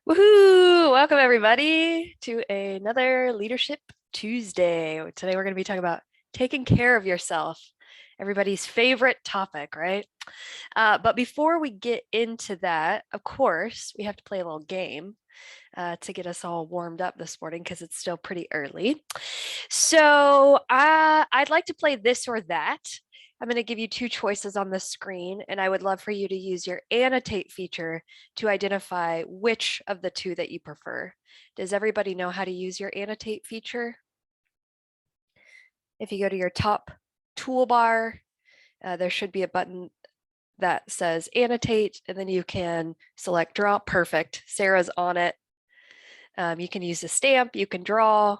Woohoo! Welcome everybody to another Leadership Tuesday. Today we're going to be talking about taking care of yourself, everybody's favorite topic, right? But before we get into that, of course, we have to play a little game to get us all warmed up this morning because it's still pretty early. So I'd like to play this or that. I'm going to give you two choices on the screen, and I would love for you to use your annotate feature to identify which of the two that you prefer. Does everybody know how to use your annotate feature? If you go to your top toolbar, there should be a button that says annotate, and then you can select draw. Perfect. Sarah's on it. You can use a stamp, you can draw,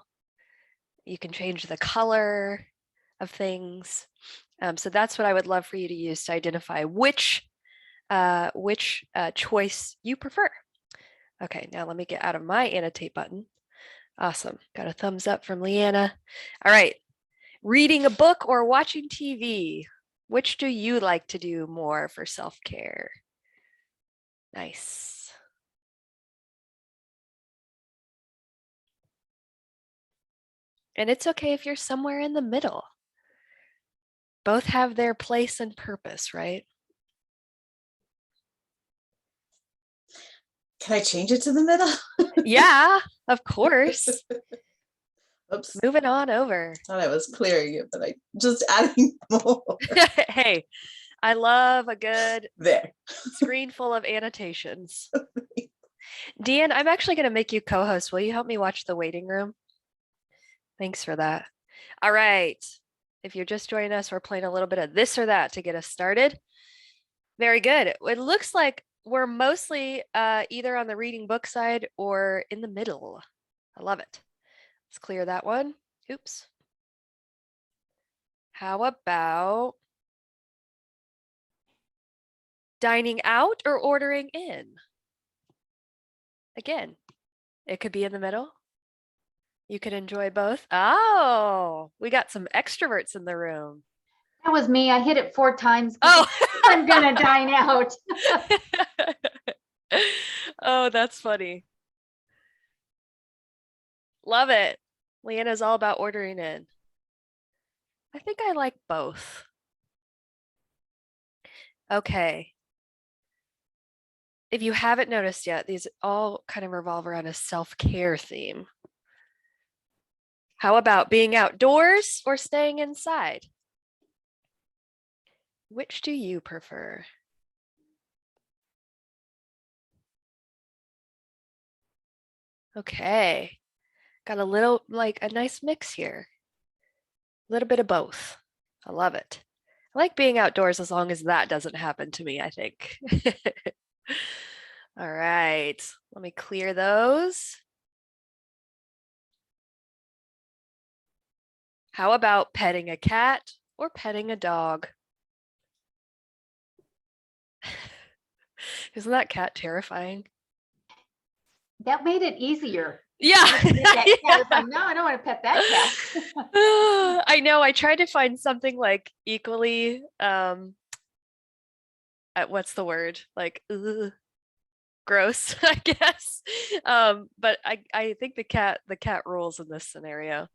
you can change the color of things. So that's what I would love for you to use to identify which choice you prefer. Okay, now let me get out of my annotate button. Awesome, got a thumbs up from Leanna. All right, reading a book or watching TV, which do you like to do more for self-care? Nice. And it's okay if you're somewhere in the middle. Both have their place and purpose, right? Can I change it to the middle? Yeah, of course. Oops. Moving on over. Thought I was clearing it, but I just adding more. Hey, I love a good there screen full of annotations. Dean, I'm actually going to make you co-host. Will you help me watch The Waiting Room? Thanks for that. All right. If you're just joining us, we're playing a little bit of this or that to get us started. Very good. It looks like we're mostly either on the reading book side or in the middle. I love it. Let's clear that one. Oops. How about dining out or ordering in? Again, it could be in the middle. You could enjoy both. Oh, we got some extroverts in the room. That was me. I hit it 4 times. Oh, I'm gonna dine out. Oh, that's funny. Love it. Leanna's all about ordering in. I think I like both. Okay. If you haven't noticed yet, these all kind of revolve around a self-care theme. How about being outdoors or staying inside? Which do you prefer? Okay. Got a little, like a nice mix here. A little bit of both. I love it. I like being outdoors as long as that doesn't happen to me, I think. All right, let me clear those. How about petting a cat or petting a dog? Isn't that cat terrifying? That made it easier. Yeah. I was like, no, I don't want to pet that cat. I know. I tried to find something like equally, what's the word? Like, gross, I guess. But I think the cat rules in this scenario.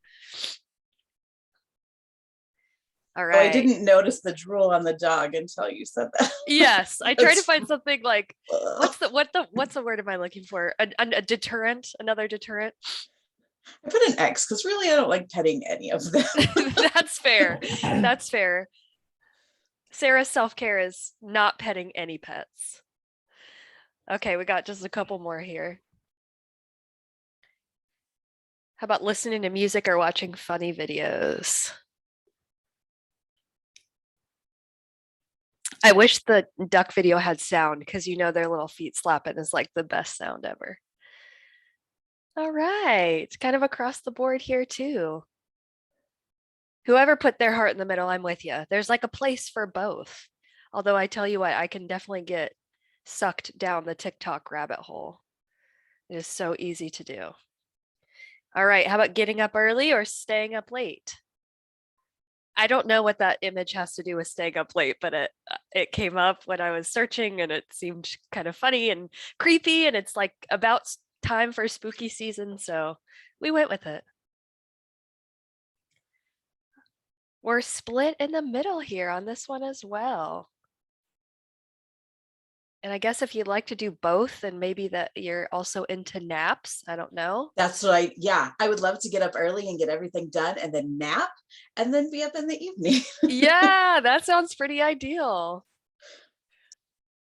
All right. Oh, I didn't notice the drool on the dog until you said that. Yes, I tried to find something like what's the word am I looking for? A deterrent, another deterrent. I put an X because really I don't like petting any of them. That's fair. That's fair. Sarah's self-care is not petting any pets. Okay, we got just a couple more here. How about listening to music or watching funny videos? I wish the duck video had sound because you know their little feet slapping is like the best sound ever. All right, kind of across the board here too. Whoever put their heart in the middle, I'm with you. There's like a place for both. Although I tell you what, I can definitely get sucked down the TikTok rabbit hole. It is so easy to do. All right, how about getting up early or staying up late? I don't know what that image has to do with staying up late, but it came up when I was searching and it seemed kind of funny and creepy. And it's like about time for spooky season, so we went with it. We're split in the middle here on this one as well. And I guess if you'd like to do both, then maybe that you're also into naps. I don't know. That's what I would love to get up early and get everything done and then nap and then be up in the evening. Yeah, that sounds pretty ideal.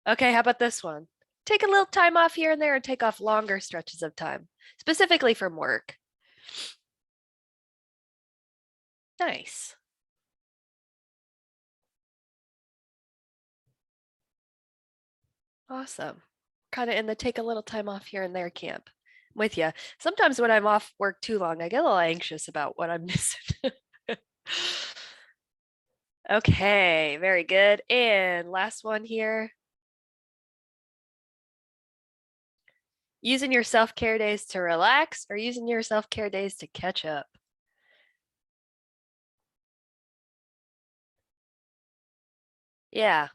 Okay, how about this one? Take a little time off here and there and take off longer stretches of time, specifically from work. Nice. Awesome. Kind of in the take a little time off here and there camp. I'm with you. Sometimes when I'm off work too long, I get a little anxious about what I'm missing. Okay, very good. And last one here. Using your self-care days to relax or using your self-care days to catch up. Yeah.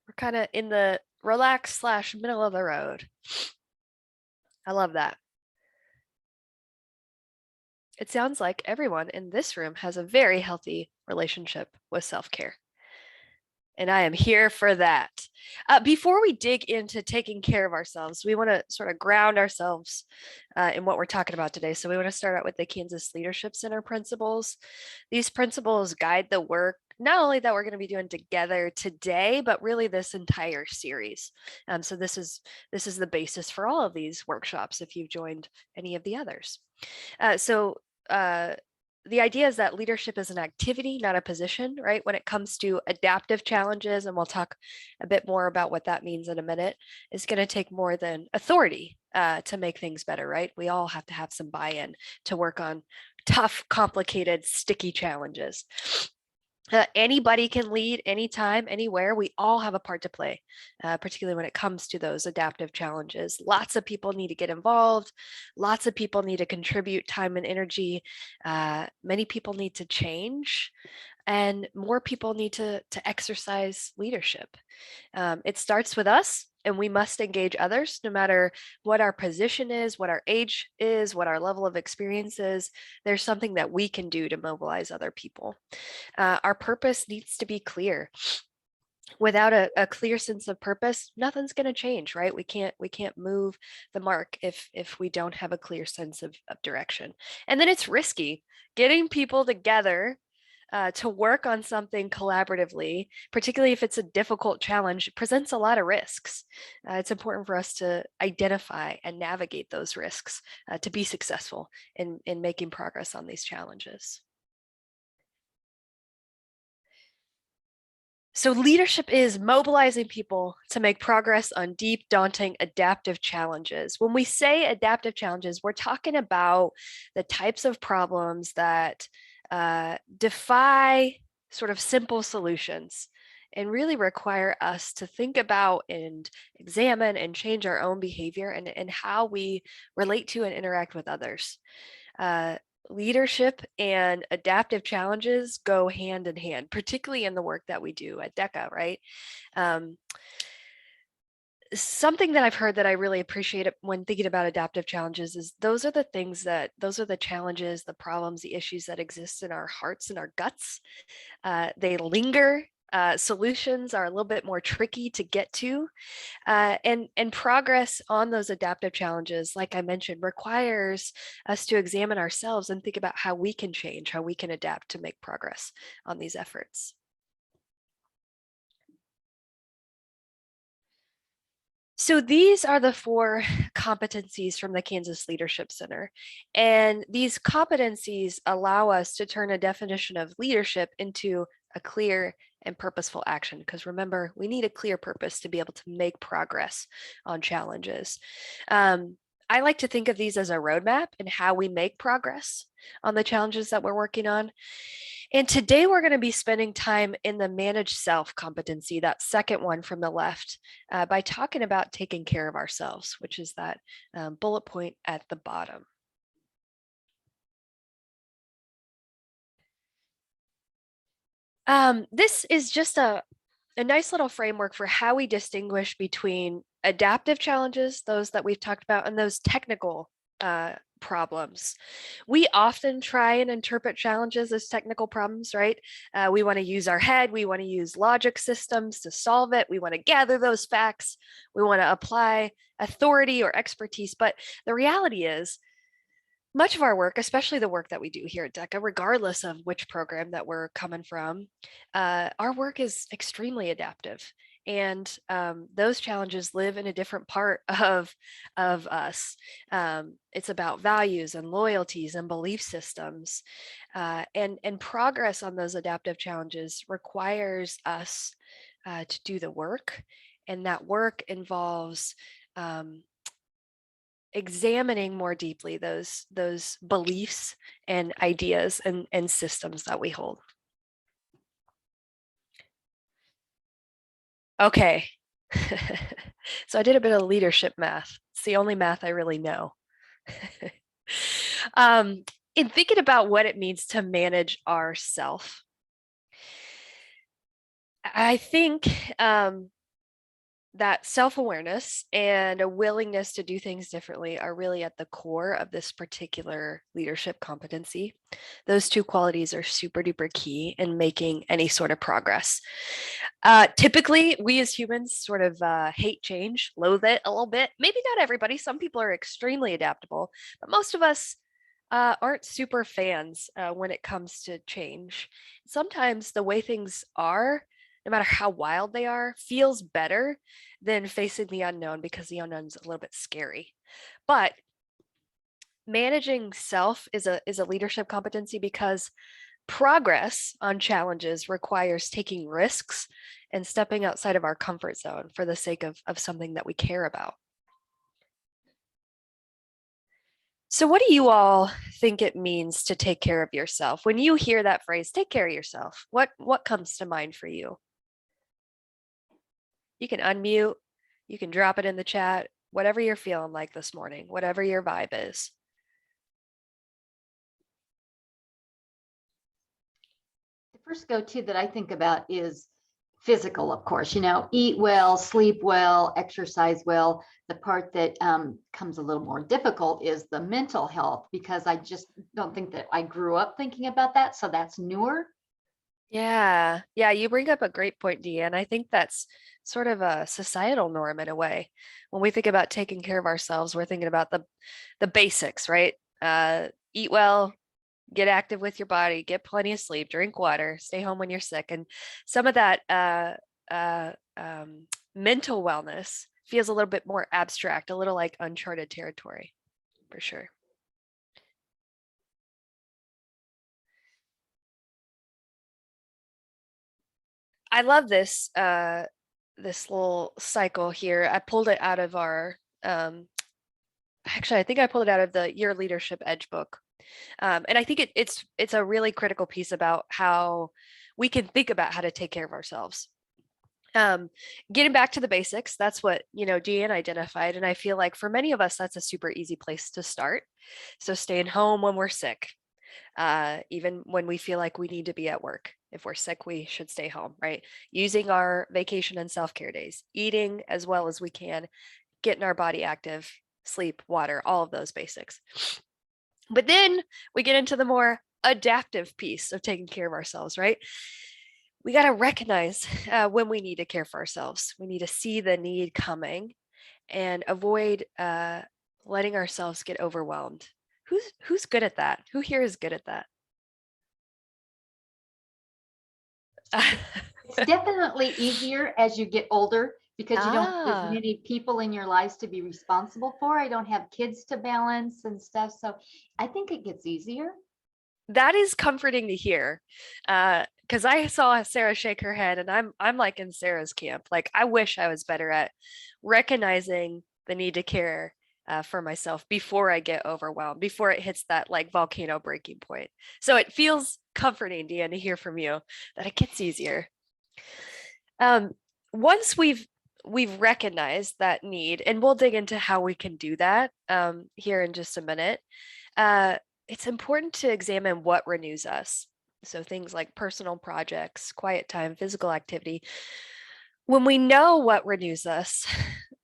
We're kind of in the relax / middle of the road. I love that. It sounds like everyone in this room has a very healthy relationship with self-care. And I am here for that. Before we dig into taking care of ourselves, we want to sort of ground ourselves in what we're talking about today. So we want to start out with the Kansas Leadership Center principles. These principles guide the work, not only that we're going to be doing together today, but really this entire series. So this is the basis for all of these workshops if you've joined any of the others. The idea is that leadership is an activity, not a position, right? When it comes to adaptive challenges, and we'll talk a bit more about what that means in a minute, it's going to take more than authority to make things better, right? We all have to have some buy-in to work on tough, complicated, sticky challenges. Anybody can lead anytime, anywhere. We all have a part to play, particularly when it comes to those adaptive challenges. Lots of people need to get involved. Lots of people need to contribute time and energy. Many people need to change, and more people need to exercise leadership. It starts with us, and we must engage others, no matter what our position is, what our age is, what our level of experience is. There's something that we can do to mobilize other people. Our purpose needs to be clear. Without a clear sense of purpose, nothing's going to change, right? We can't move the mark if we don't have a clear sense of direction. And then it's risky getting people together to work on something collaboratively, particularly if it's a difficult challenge. It presents a lot of risks. It's important for us to identify and navigate those risks to be successful in making progress on these challenges. So leadership is mobilizing people to make progress on deep, daunting, adaptive challenges. When we say adaptive challenges, we're talking about the types of problems that defy sort of simple solutions and really require us to think about and examine and change our own behavior and how we relate to and interact with others. Leadership and adaptive challenges go hand in hand, particularly in the work that we do at DECA, right? Something that I've heard that I really appreciate when thinking about adaptive challenges is those are the challenges, the problems, the issues that exist in our hearts and our guts. They linger. Solutions are a little bit more tricky to get to, and progress on those adaptive challenges, like I mentioned, requires us to examine ourselves and think about how we can change, how we can adapt to make progress on these efforts. So these are the 4 competencies from the Kansas Leadership Center. And these competencies allow us to turn a definition of leadership into a clear and purposeful action. Because remember, we need a clear purpose to be able to make progress on challenges. I like to think of these as a roadmap in how we make progress on the challenges that we're working on. And today we're going to be spending time in the managed self competency, that second one from the left, by talking about taking care of ourselves, which is that bullet point at the bottom. This is just a a nice little framework for how we distinguish between adaptive challenges, those that we've talked about, and those technical problems. We often try and interpret challenges as technical problems, right? We want to use our head, we want to use logic systems to solve it, we want to gather those facts, we want to apply authority or expertise. But the reality is, much of our work, especially the work that we do here at DECA, regardless of which program that we're coming from, our work is extremely adaptive. And those challenges live in a different part of us. It's about values and loyalties and belief systems. And progress on those adaptive challenges requires us to do the work. And that work involves examining more deeply those beliefs and ideas and systems that we hold. Okay. So I did a bit of leadership math. It's the only math I really know. In thinking about what it means to manage ourself, I think that self-awareness and a willingness to do things differently are really at the core of this particular leadership competency. Those two qualities are super duper key in making any sort of progress. Typically, we as humans sort of hate change, loathe it a little bit. Maybe not everybody. Some people are extremely adaptable, but most of us aren't super fans when it comes to change. Sometimes the way things are, no matter how wild they are, feels better than facing the unknown, because the unknown is a little bit scary. But managing self is a leadership competency, because progress on challenges requires taking risks and stepping outside of our comfort zone for the sake of something that we care about. So what do you all think it means to take care of yourself? When you hear that phrase, take care of yourself, what comes to mind for you? You can unmute, you can drop it in the chat, whatever you're feeling like this morning, whatever your vibe is. The first go-to that I think about is physical, of course, eat well, sleep well, exercise well. The part that comes a little more difficult is the mental health, because I just don't think that I grew up thinking about that. So that's newer. Yeah, you bring up a great point, Deanne. I think that's sort of a societal norm in a way. When we think about taking care of ourselves, we're thinking about the basics, right? Eat well, get active with your body, get plenty of sleep, drink water, stay home when you're sick. And some of that mental wellness feels a little bit more abstract, a little like uncharted territory, for sure. I love this this little cycle here. I pulled it out of our actually, I think I pulled it out of the Your Leadership Edge book. And I think it's a really critical piece about how we can think about how to take care of ourselves. Getting back to the basics, that's what, Deanne identified. And I feel like for many of us, that's a super easy place to start. So staying home when we're sick, even when we feel like we need to be at work. If we're sick, we should stay home, right? Using our vacation and self-care days, eating as well as we can, getting our body active, sleep, water, all of those basics. But then we get into the more adaptive piece of taking care of ourselves, right? We got to recognize when we need to care for ourselves. We need to see the need coming and avoid letting ourselves get overwhelmed. Who's good at that? Who here is good at that? It's definitely easier as you get older, because you don't have as many people in your lives to be responsible for. I don't have kids to balance and stuff. So I think it gets easier. That is comforting to hear. Because I saw Sarah shake her head, and I'm like in Sarah's camp. Like, I wish I was better at recognizing the need to care for myself before I get overwhelmed, before it hits that like volcano breaking point. So it feels comforting, Deanne, to hear from you that it gets easier. Once we've recognized that need, and we'll dig into how we can do that here in just a minute, it's important to examine what renews us. So things like personal projects, quiet time, physical activity. When we know what renews us,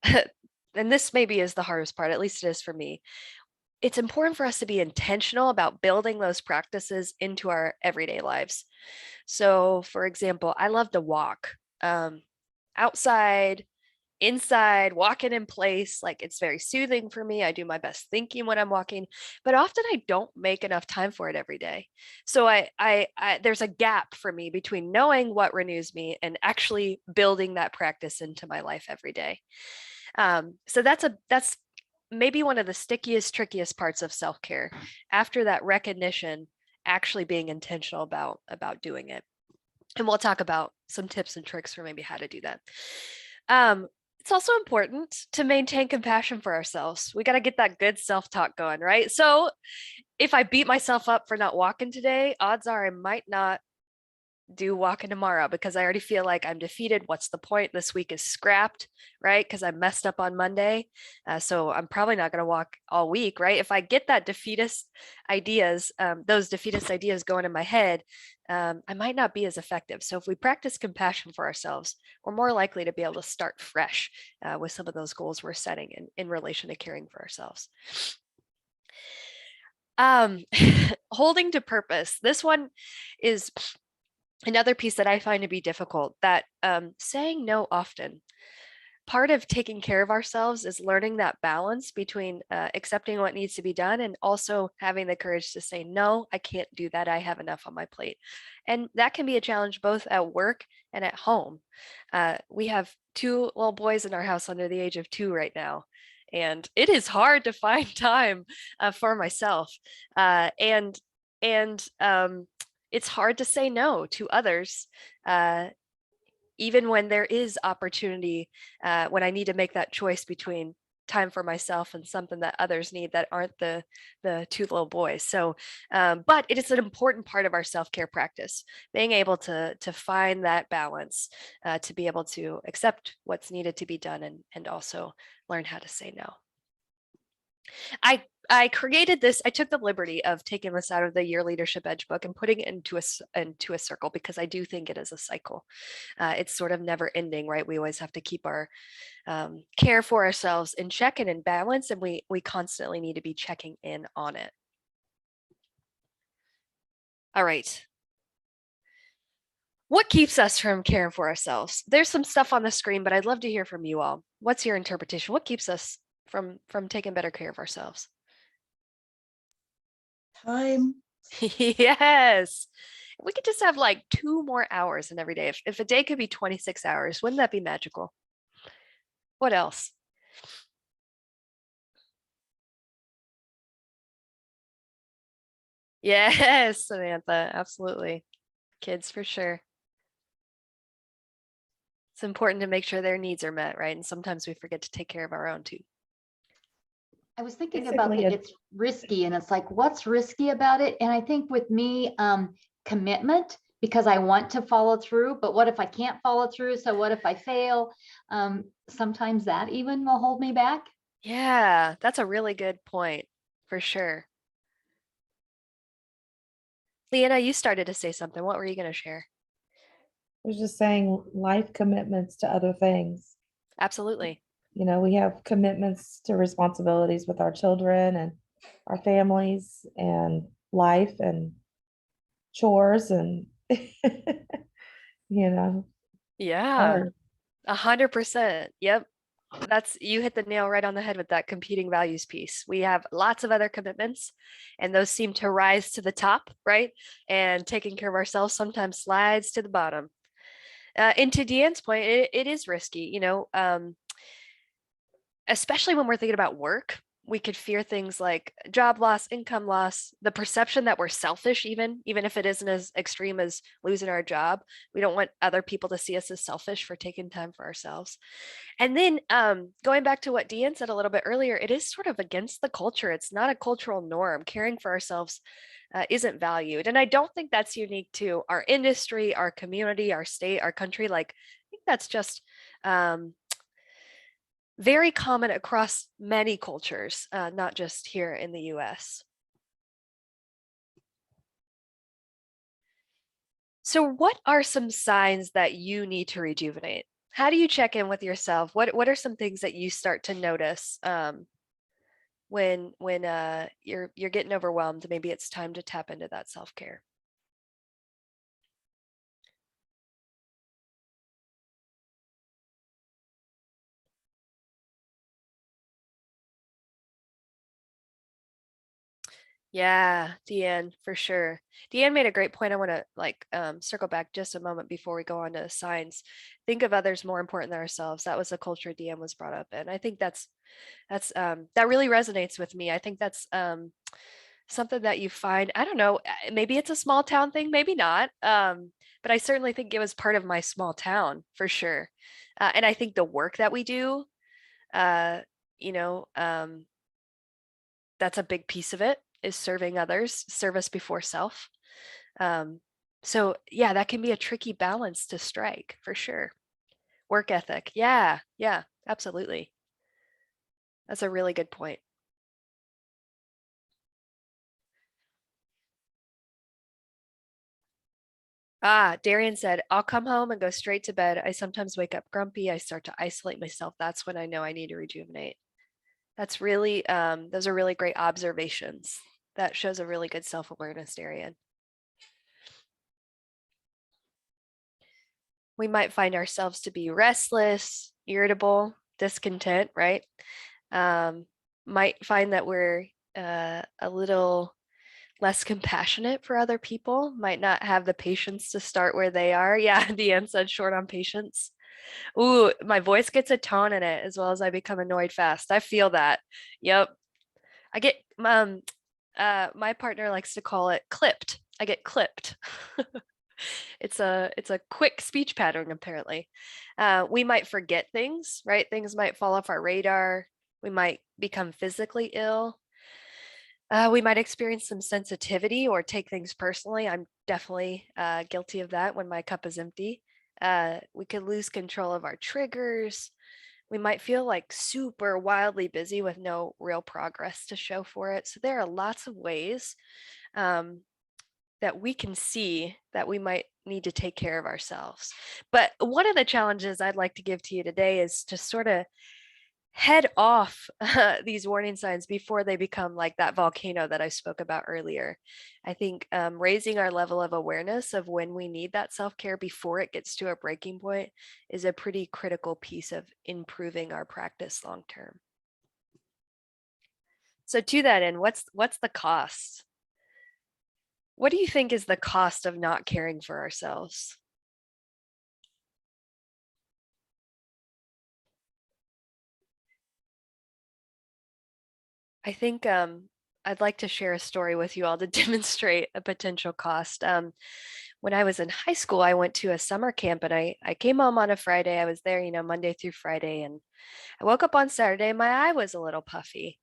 and this maybe is the hardest part, at least it is for me, it's important for us to be intentional about building those practices into our everyday lives. So, for example, I love to walk outside, inside, walking in place. Like it's very soothing for me. I do my best thinking when I'm walking, but often I don't make enough time for it every day. So there's a gap for me between knowing what renews me and actually building that practice into my life every day. So that's maybe one of the stickiest, trickiest parts of self-care. After that recognition, actually being intentional about doing it. And we'll talk about some tips and tricks for maybe how to do that. It's also important to maintain compassion for ourselves. We got to get that good self-talk going, right? So if I beat myself up for not walking today, odds are I might not do walking tomorrow because I already feel like I'm defeated. What's the point? This week is scrapped, right? Because I messed up on Monday. So I'm probably not going to walk all week, right? If I get that defeatist ideas, those defeatist ideas going in my head, I might not be as effective. So if we practice compassion for ourselves, we're more likely to be able to start fresh with some of those goals we're setting in relation to caring for ourselves. Holding to purpose. This one is another piece that I find to be difficult, that saying no often. Part of taking care of ourselves is learning that balance between accepting what needs to be done and also having the courage to say, no, I can't do that. I have enough on my plate. And that can be a challenge both at work and at home. We have 2 little boys in our house under the age of 2 right now. And it is hard to find time for myself. And it's hard to say no to others, even when there is opportunity, when I need to make that choice between time for myself and something that others need that aren't the 2 little boys. So, but it is an important part of our self-care practice, being able to find that balance, to be able to accept what's needed to be done and also learn how to say no. I created this. I took the liberty of taking this out of the Your Leadership Edge book and putting it into a circle because I do think it is a cycle. It's sort of never ending, right? We always have to keep our care for ourselves in check and in balance, and we constantly need to be checking in on it. All right. What keeps us from caring for ourselves? There's some stuff on the screen, but I'd love to hear from you all. What's your interpretation? What keeps us from taking better care of ourselves? Time. Yes. We could just have like 2 more hours in every day. If a day could be 26 hours, wouldn't that be magical? What else? Yes, Samantha, absolutely. Kids for sure. It's important to make sure their needs are met, right? And sometimes we forget to take care of our own too. I was thinking about Basically, that it's risky, and it's like, what's risky about it? And I think with me, commitment, because I want to follow through, but what if I can't follow through? So what if I fail? Sometimes that even will hold me back. Yeah, that's a really good point for sure. Leanna, you started to say something. What were you going to share? I was just saying life commitments to other things. Absolutely. You know, we have commitments to responsibilities with our children and our families and life and chores and you know, Yeah, hard. 100%. Yep. You hit the nail right on the head with that competing values piece. We have lots of other commitments and those seem to rise to the top, right? And taking care of ourselves sometimes slides to the bottom. And to Deanne's point, it is risky, especially when we're thinking about work. We could fear things like job loss, income loss, the perception that we're selfish, even if it isn't as extreme as losing our job. We don't want other people to see us as selfish for taking time for ourselves. And then going back to what Deanne said a little bit earlier, it is sort of against the culture. It's not a cultural norm. Caring for ourselves isn't valued. And I don't think that's unique to our industry, our community, our state, our country. Like, I think that's just very common across many cultures, not just here in the US. So what are some signs that you need to rejuvenate? how do you check in with yourself? What are some things that you start to notice when you're getting overwhelmed? Maybe it's time to tap into that self-care. Yeah, Deanne, for sure. Deanne made a great point. I want to circle back just a moment before we go on to signs. Think of others more important than ourselves. That was the culture Deanne was brought up in. I think that's that really resonates with me. I think that's something that you find, I don't know, maybe it's a small town thing, maybe not. But I certainly think it was part of my small town for sure. And I think the work that we do, uh, you know, that's a big piece of it, is serving others, service before self. So yeah, that can be a tricky balance to strike for sure. Work ethic. Yeah, absolutely. That's a really good point. Darian said, I'll come home and go straight to bed. I sometimes wake up grumpy. I start to isolate myself. That's when I know I need to rejuvenate. That's really, those are really great observations. That shows a really good self-awareness, Darian. We might find ourselves to be restless, irritable, discontent, right? Might find that we're a little less compassionate for other people, might not have the patience to start where they are. Yeah, Deanne said short on patience. Ooh, my voice gets a tone in it as well as I become annoyed fast. I feel that. Yep. I get my partner likes to call it clipped. I get clipped. It's a quick speech pattern apparently. We might forget things, right? Things might fall off our radar. We might become physically ill. We might experience some sensitivity or take things personally. I'm definitely guilty of that when my cup is empty. We could lose control of our triggers. We might feel like super wildly busy with no real progress to show for it. So there are lots of ways that we can see that we might need to take care of ourselves. But one of the challenges I'd like to give to you today is to sort of head off these warning signs before they become like that volcano that I spoke about earlier. I think raising our level of awareness of when we need that self-care before it gets to a breaking point is a pretty critical piece of improving our practice long term. So to that end, what's the cost? What do you think is the cost of not caring for ourselves? I think I'd like to share a story with you all to demonstrate a potential cost. When I was in high school, I went to a summer camp and I came home on a Friday. I was there, Monday through Friday. And I woke up on Saturday, my eye was a little puffy.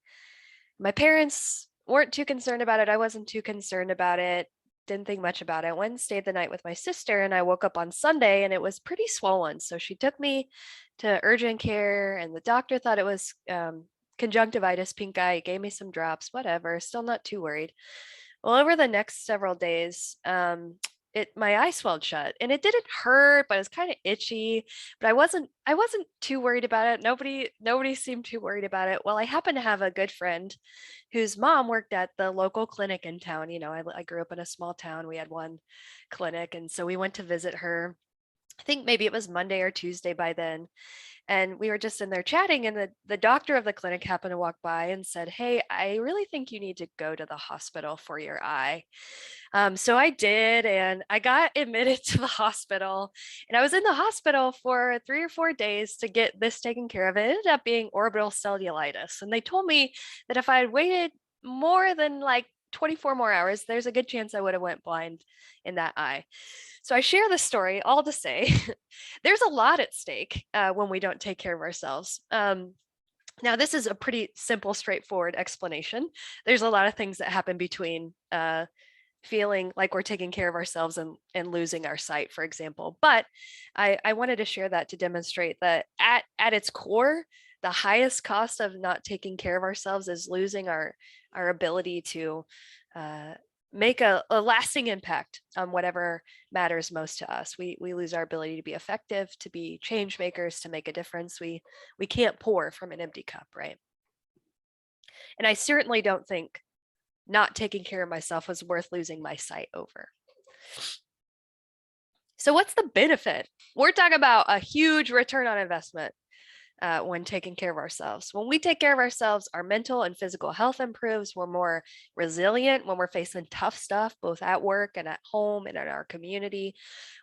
My parents weren't too concerned about it. I wasn't too concerned about it. Didn't think much about it. I went and stayed the night with my sister and I woke up on Sunday and it was pretty swollen. So she took me to urgent care and the doctor thought it was conjunctivitis, pink eye, gave me some drops, whatever, still not too worried. Well, over the next several days, my eye swelled shut and it didn't hurt, but it was kind of itchy, but I wasn't too worried about it. Nobody seemed too worried about it. Well, I happen to have a good friend whose mom worked at the local clinic in town. I grew up in a small town. We had one clinic. And so we went to visit her. I think maybe it was Monday or Tuesday by then. And we were just in there chatting and the doctor of the clinic happened to walk by and said, hey, I really think you need to go to the hospital for your eye. So I did, and I got admitted to the hospital and I was in the hospital for 3 or 4 days to get this taken care of. It ended up being orbital cellulitis. And they told me that if I had waited more than like 24 more hours, there's a good chance I would have went blind in that eye. So I share this story all to say there's a lot at stake when we don't take care of ourselves. Now, this is a pretty simple, straightforward explanation. There's a lot of things that happen between feeling like we're taking care of ourselves and losing our sight, for example. But I wanted to share that to demonstrate that at its core, the highest cost of not taking care of ourselves is losing our ability to make a lasting impact on whatever matters most to us. We lose our ability to be effective, to be change makers, to make a difference. We can't pour from an empty cup, right? And I certainly don't think not taking care of myself was worth losing my sight over. So what's the benefit? We're talking about a huge return on investment when taking care of ourselves. When we take care of ourselves, our mental and physical health improves. We're more resilient when we're facing tough stuff, both at work and at home and in our community.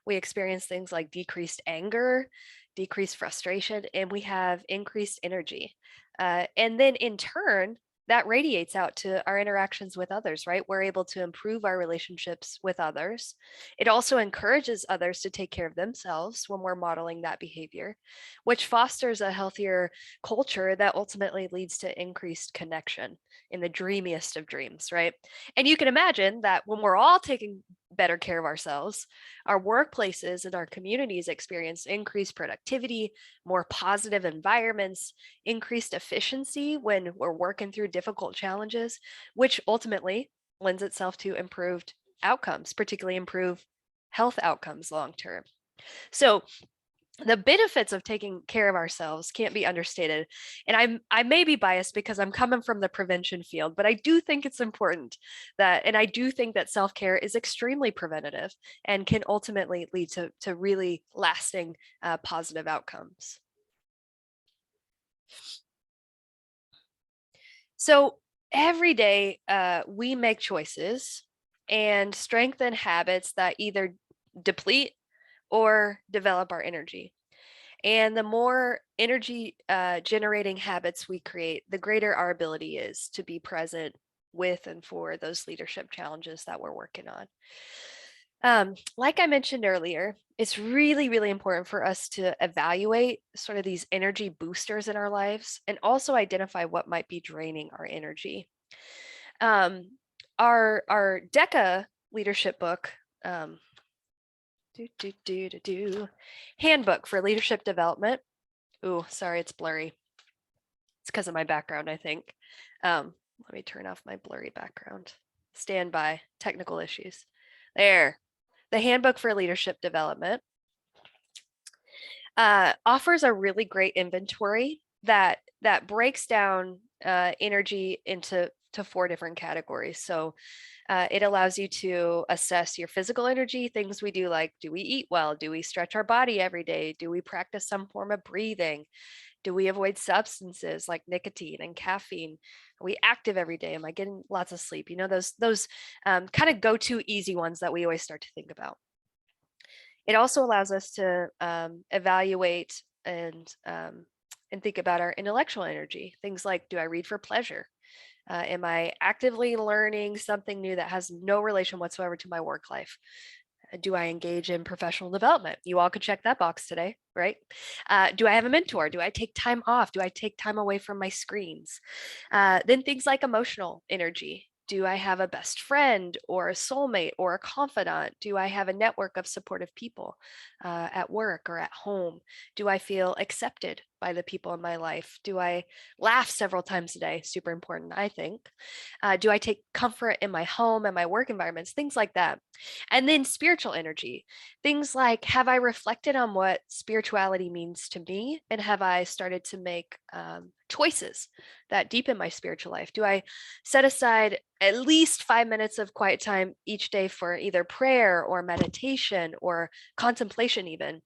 We experience things like decreased anger, decreased frustration, and we have increased energy. And then in turn, that radiates out to our interactions with others, right? We're able to improve our relationships with others. It also encourages others to take care of themselves when we're modeling that behavior, which fosters a healthier culture that ultimately leads to increased connection in the dreamiest of dreams, right? And you can imagine that when we're all taking better care of ourselves, our workplaces and our communities experience increased productivity, more positive environments, increased efficiency when we're working through difficult challenges, which ultimately lends itself to improved outcomes, particularly improved health outcomes long term. So the benefits of taking care of ourselves can't be understated. And I may be biased because I'm coming from the prevention field, but I do think it's important and I do think that self-care is extremely preventative and can ultimately lead to really lasting positive outcomes. So every day we make choices and strengthen habits that either deplete or develop our energy. And the more energy generating habits we create, the greater our ability is to be present with and for those leadership challenges that we're working on. Like I mentioned earlier, it's really, really important for us to evaluate sort of these energy boosters in our lives and also identify what might be draining our energy. Our DECA leadership book, handbook for leadership development. Ooh, sorry, it's blurry. It's because of my background, I think. Let me turn off my blurry background. Stand by, technical issues. There. The handbook for leadership development offers a really great inventory that breaks down energy into 4 different categories. So it allows you to assess your physical energy, things we do like, do we eat well? Do we stretch our body every day? Do we practice some form of breathing? Do we avoid substances like nicotine and caffeine? Are we active every day? Am I getting lots of sleep? You know, those kind of go-to easy ones that we always start to think about. It also allows us to evaluate and think about our intellectual energy. Things like, do I read for pleasure? Am I actively learning something new that has no relation whatsoever to my work life? Do I engage in professional development? You all could check that box today, right? Do I have a mentor? Do I take time off? Do I take time away from my screens? Then things like emotional energy. Do I have a best friend or a soulmate or a confidant? Do I have a network of supportive people at work or at home? Do I feel accepted by the people in my life? Do I laugh several times a day? Super important, I think. Do I take comfort in my home and my work environments? Things like that. And then spiritual energy. Things like, have I reflected on what spirituality means to me? And have I started to make choices that deepen my spiritual life? Do I set aside at least 5 minutes of quiet time each day for either prayer or meditation or contemplation even?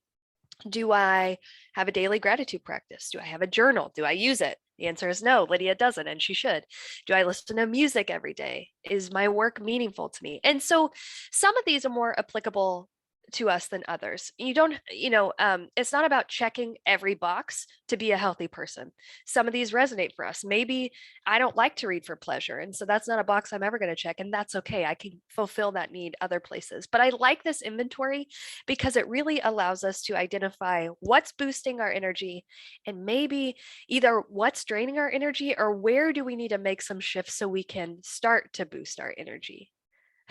Do I have a daily gratitude practice? Do I have a journal? Do I use it? The answer is no, Lydia doesn't, and she should. Do I listen to music every day? Is my work meaningful to me? And so some of these are more applicable to us than others. You don't, it's not about checking every box to be a healthy person. Some of these resonate for us. Maybe I don't like to read for pleasure. And so that's not a box I'm ever going to check. And that's okay. I can fulfill that need other places. But I like this inventory because it really allows us to identify what's boosting our energy and maybe either what's draining our energy or where do we need to make some shifts so we can start to boost our energy.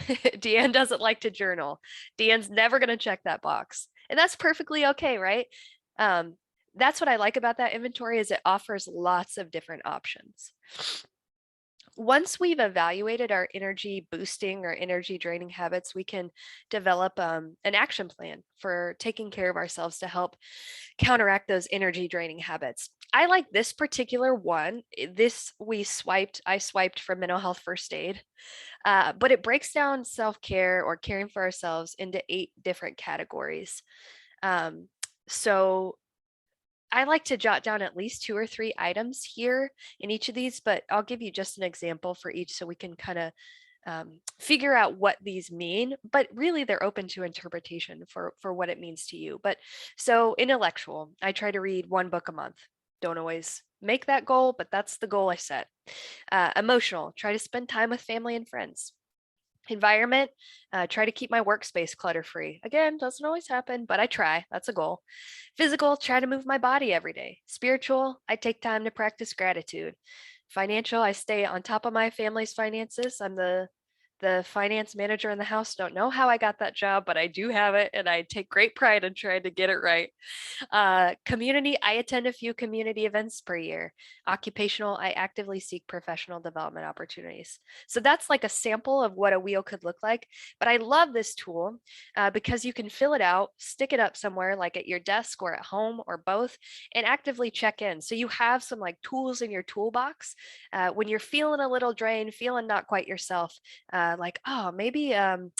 Deanne doesn't like to journal. Deanne's never going to check that box. And that's perfectly okay, right? That's what I like about that inventory is it offers lots of different options. once we've evaluated our energy boosting or energy draining habits, we can develop an action plan for taking care of ourselves to help counteract those energy draining habits. I like this particular one. I swiped from mental health first aid, but it breaks down self-care or caring for ourselves into 8 different categories. So I like to jot down at least 2 or 3 items here in each of these, but I'll give you just an example for each so we can kind of figure out what these mean, but really they're open to interpretation for what it means to you. But so intellectual, I try to read 1 book a month. Don't always make that goal, but that's the goal I set. Emotional, try to spend time with family and friends. Environment, try to keep my workspace clutter free. Again, doesn't always happen, but I try. That's a goal. Physical, try to move my body every day. Spiritual, I take time to practice gratitude. Financial, I stay on top of my family's finances. I'm the finance manager in the house. Don't know how I got that job, but I do have it, and I take great pride in trying to get it right. Community, I attend a few community events per year. Occupational, I actively seek professional development opportunities. So that's like a sample of what a wheel could look like. But I love this tool because you can fill it out, stick it up somewhere like at your desk or at home or both, and actively check in. So you have some like tools in your toolbox when you're feeling a little drained, feeling not quite yourself, like, oh, maybe I'm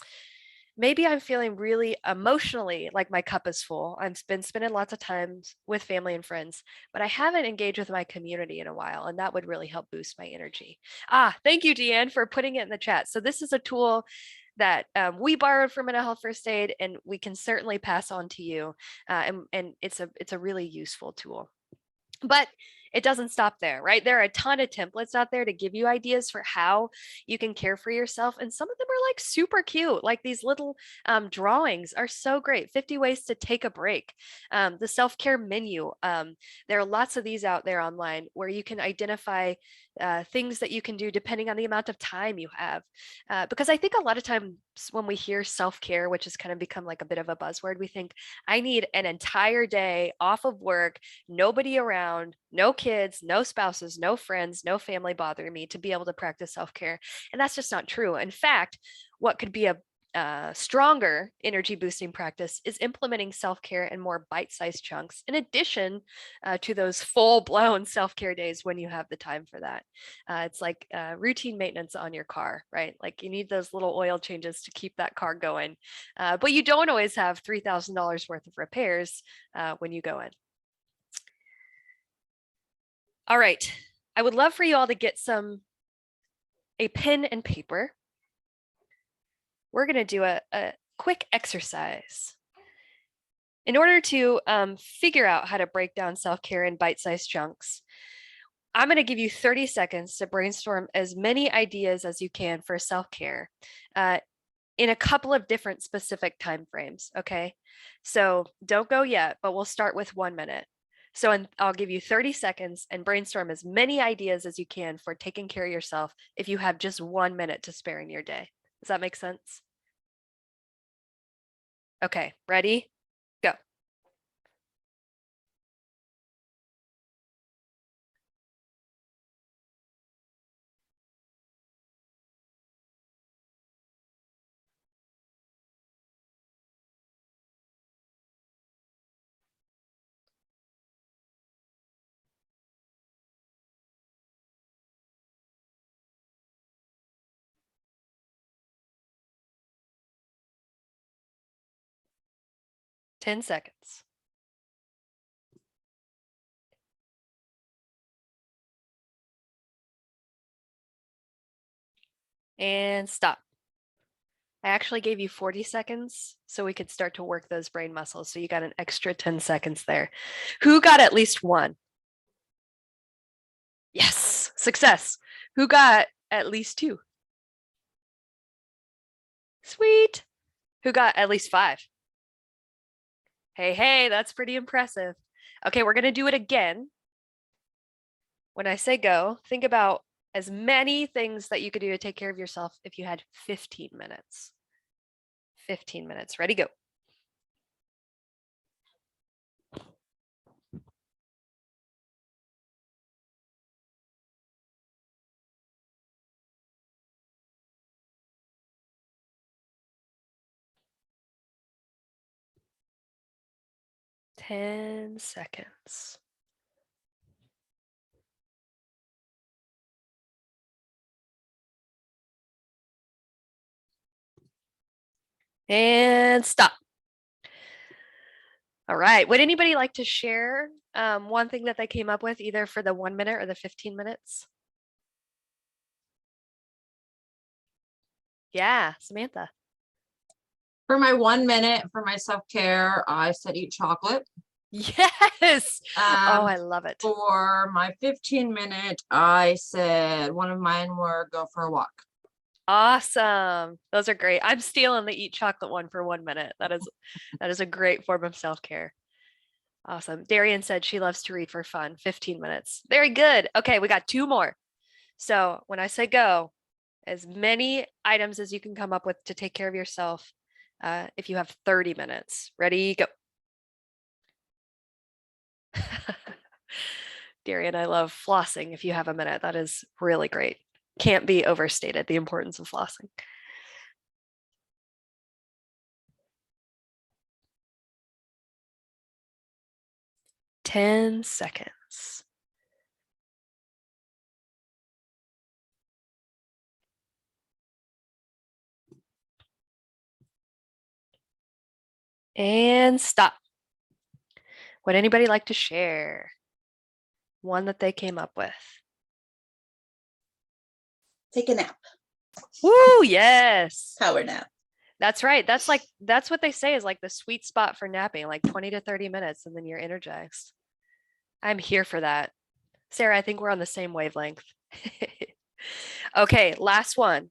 feeling really emotionally like my cup is full. I've been spending lots of time with family and friends, but I haven't engaged with my community in a while, and that would really help boost my energy. Thank you, Deanne, for putting it in the chat. So this is a tool that we borrowed from Mental Health First Aid, and we can certainly pass on to you. And it's a really useful tool. But it doesn't stop there, right? There are a ton of templates out there to give you ideas for how you can care for yourself. And some of them are like super cute. Like these little drawings are so great. 50 ways to take a break. The self-care menu. There are lots of these out there online where you can identify things that you can do depending on the amount of time you have. Because I think a lot of times when we hear self-care, which has kind of become like a bit of a buzzword, we think I need an entire day off of work, nobody around, no kids, no spouses, no friends, no family bothering me to be able to practice self-care. And that's just not true. In fact, what could be a stronger energy boosting practice is implementing self-care in more bite-sized chunks in addition to those full-blown self-care days when you have the time for that. It's like routine maintenance on your car, right? Like you need those little oil changes to keep that car going, but you don't always have $3,000 worth of repairs when you go in. All right, I would love for you all to get a pen and paper. We're going to do a quick exercise. In order to figure out how to break down self-care in bite-sized chunks, I'm going to give you 30 seconds to brainstorm as many ideas as you can for self-care in a couple of different specific time frames, okay? So don't go yet, but we'll start with 1 minute. So I'll give you 30 seconds and brainstorm as many ideas as you can for taking care of yourself if you have just 1 minute to spare in your day. Does that make sense? Okay, ready? Go. Ten seconds. And stop. I actually gave you 40 seconds so we could start to work those brain muscles. So you got an extra 10 seconds there. Who got at least one? Yes, success. Who got at least 2? Sweet. Who got at least 5? Hey, that's pretty impressive. Okay, we're going to do it again. When I say go, think about as many things that you could do to take care of yourself if you had 15 minutes. 15 minutes. Ready, go. 10 seconds. And stop. All right. Would anybody like to share one thing that they came up with, either for the 1 minute or the 15 minutes? Yeah, Samantha. For my 1 minute for my self-care, I said eat chocolate. Yes. Oh, I love it. For my 15-minute, I said one of mine were go for a walk. Awesome. Those are great. I'm stealing the eat chocolate one for 1 minute. That is a great form of self-care. Awesome. Darian said she loves to read for fun. 15 minutes. Very good. Okay, we got 2 more. So when I say go, as many items as you can come up with to take care of yourself. If you have 30 minutes. Ready, go. Darian, I love flossing. If you have a minute, that is really great. Can't be overstated, the importance of flossing. Ten seconds. And stop. Would anybody like to share one that they came up with? Take a nap, Woo, yes. power nap. That's right. That's what they say is like the sweet spot for napping, like 20 to 30 minutes, and then you're energized. I'm here for that. Sarah, I think we're on the same wavelength. Okay, last one.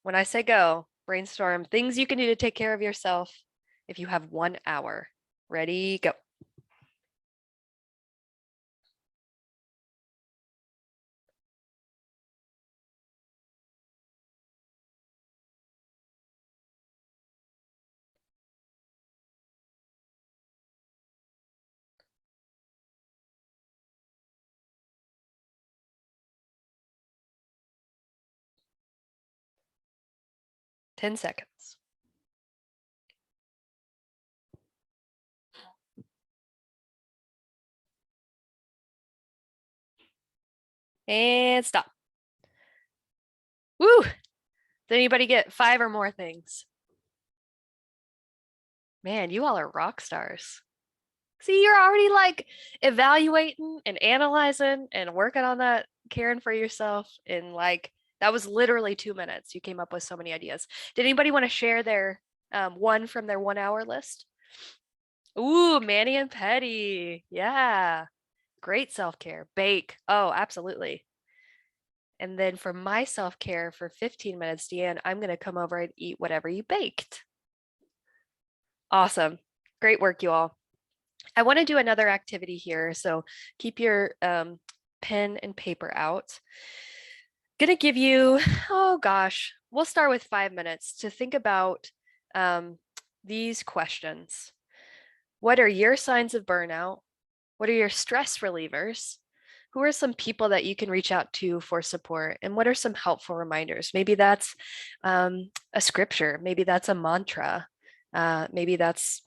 When I say go, brainstorm things you can do to take care of yourself if you have 1 hour. Ready, go. Ten seconds. And stop. Woo! Did anybody get 5 or more things? Man, you all are rock stars. See, you're already like evaluating and analyzing and working on that, caring for yourself. And like, that was literally 2 minutes. You came up with so many ideas. Did anybody want to share their one from their 1 hour list? Ooh, Manny and Petty. Yeah. Great self-care. Bake. Oh, absolutely. And then for my self-care for 15 minutes, Deanne, I'm going to come over and eat whatever you baked. Awesome. Great work, you all. I want to do another activity here. So keep your pen and paper out. Going to give you, oh gosh, we'll start with 5 minutes to think about these questions. What are your signs of burnout? What are your stress relievers? Who are some people that you can reach out to for support? And what are some helpful reminders? Maybe that's a scripture. Maybe that's a mantra. Maybe that's,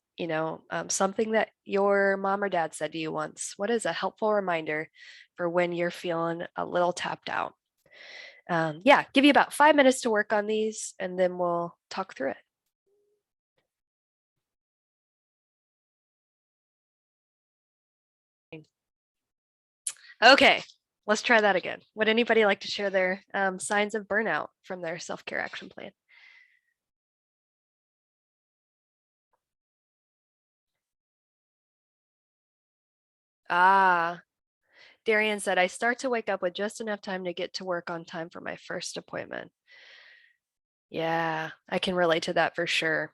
something that your mom or dad said to you once. What is a helpful reminder for when you're feeling a little tapped out? Yeah, give you about 5 minutes to work on these, and then we'll talk through it. Okay, let's try that again. Would anybody like to share their signs of burnout from their self-care action plan? Ah, Darian said, I start to wake up with just enough time to get to work on time for my first appointment. Yeah, I can relate to that for sure.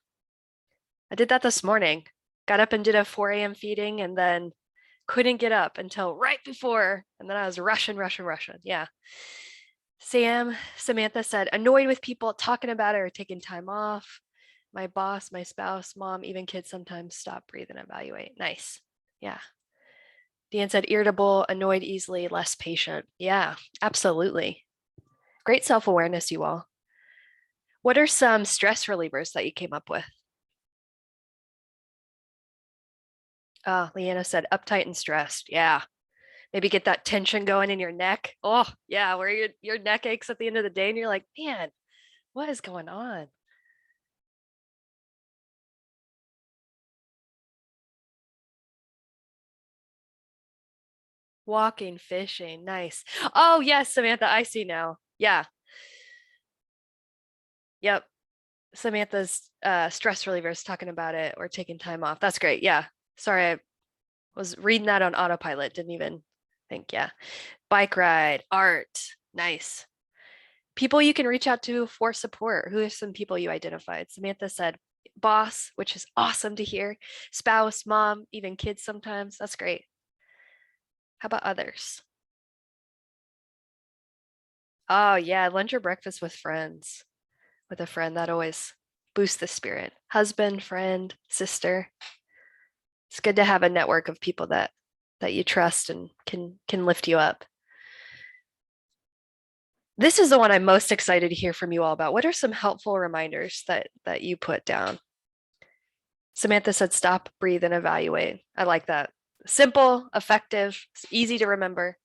I did that this morning. Got up and did a 4 a.m. feeding and then couldn't get up until right before. And then I was rushing. Yeah. Samantha said, annoyed with people talking about it or taking time off. My boss, my spouse, mom, even kids sometimes stop, breathe, and evaluate. Nice. Yeah. Deanne said, irritable, annoyed easily, less patient. Yeah, absolutely. Great self-awareness, you all. What are some stress relievers that you came up with? Leanna said uptight and stressed. Yeah. Maybe get that tension going in your neck. Oh, yeah, where your neck aches at the end of the day and you're like, man, what is going on? Walking, fishing, nice. Oh, yes, Samantha, I see now. Yeah. Yep. Samantha's stress reliever is talking about it or taking time off. That's great. Yeah. Sorry, I was reading that on autopilot. Didn't even think. Yeah. Bike ride, art, nice. People you can reach out to for support. Who are some people you identified? Samantha said boss, which is awesome to hear. Spouse, mom, even kids sometimes. That's great. How about others? Oh, yeah, lunch or breakfast with friends. With a friend, that always boosts the spirit. Husband, friend, sister. It's good to have a network of people that you trust and can lift you up. This is the one I'm most excited to hear from you all about. What are some helpful reminders that you put down? Samantha said, stop, breathe, and evaluate. I like that. Simple, effective, easy to remember.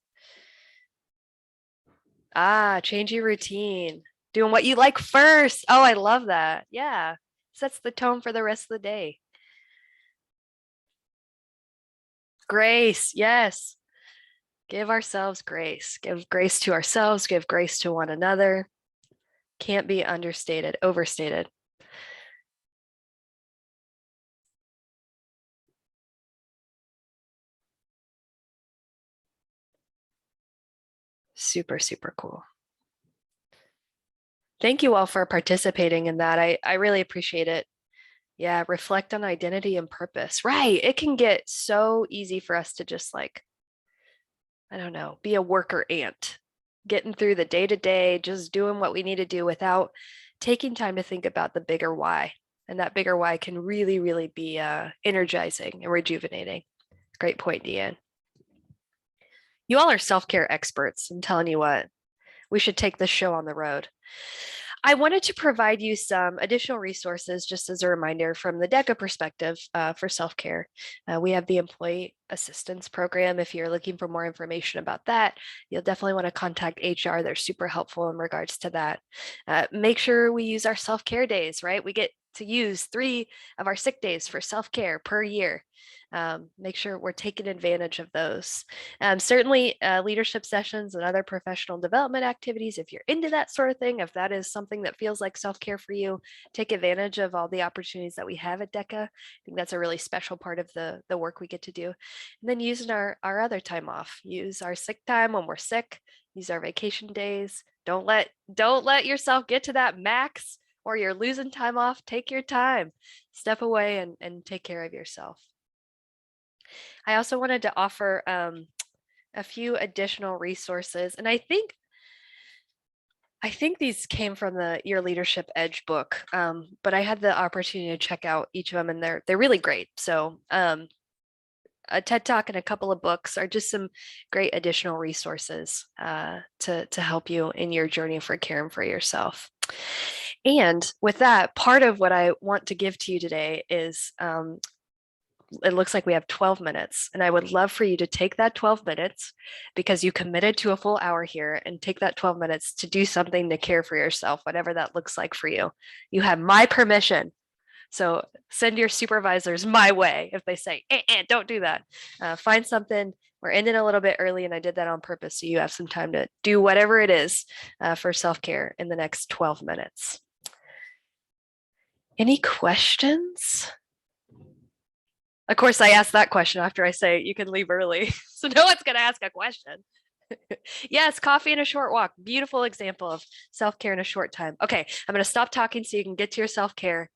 Change your routine. Doing what you like first. Oh, I love that. Yeah. Sets the tone for the rest of the day. Grace. Yes. Give ourselves grace. Give grace to ourselves. Give grace to one another. Can't be understated, overstated. Super, super cool. Thank you all for participating in that. I really appreciate it. Yeah, reflect on identity and purpose. Right. It can get so easy for us to just like, I don't know, be a worker ant, getting through the day to day, just doing what we need to do without taking time to think about the bigger why. And that bigger why can really, really be energizing and rejuvenating. Great point, Deanne. You all are self-care experts. I'm telling you what, we should take this show on the road. I wanted to provide you some additional resources just as a reminder from the DECA perspective for self-care. We have the Employee Assistance Program. If you're looking for more information about that, you'll definitely want to contact HR. They're super helpful in regards to that. Make sure we use our self-care days, right? We get to use 3 of our sick days for self-care per year. Make sure we're taking advantage of those. Certainly leadership sessions and other professional development activities, if you're into that sort of thing, if that is something that feels like self-care for you, take advantage of all the opportunities that we have at DECA. I think that's a really special part of the work we get to do. And then using our other time off, use our sick time when we're sick, use our vacation days. Don't let yourself get to that max or you're losing time off. Take your time, step away and take care of yourself. I also wanted to offer a few additional resources, and I think these came from the Your Leadership Edge book, but I had the opportunity to check out each of them, and they're really great. So a TED Talk and a couple of books are just some great additional resources to help you in your journey for caring for yourself. And with that, part of what I want to give to you today is it looks like we have 12 minutes, and I would love for you to take that 12 minutes because you committed to a full hour here, and take that 12 minutes to do something to care for yourself, whatever that looks like for you. You have my permission. So send your supervisors my way if they say, don't do that. Find something. We're ending a little bit early, and I did that on purpose so you have some time to do whatever it is for self-care in the next 12 minutes. Any questions? Of course, I ask that question after I say you can leave early. So no one's going to ask a question. Yes, coffee and a short walk. Beautiful example of self-care in a short time. Okay, I'm going to stop talking so you can get to your self-care.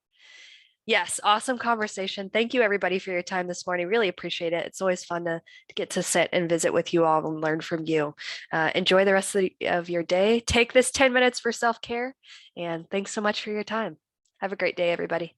Yes, awesome conversation. Thank you, everybody, for your time this morning. Really appreciate it. It's always fun to get to sit and visit with you all and learn from you. Enjoy the rest of your day. Take this 10 minutes for self-care. And thanks so much for your time. Have a great day, everybody.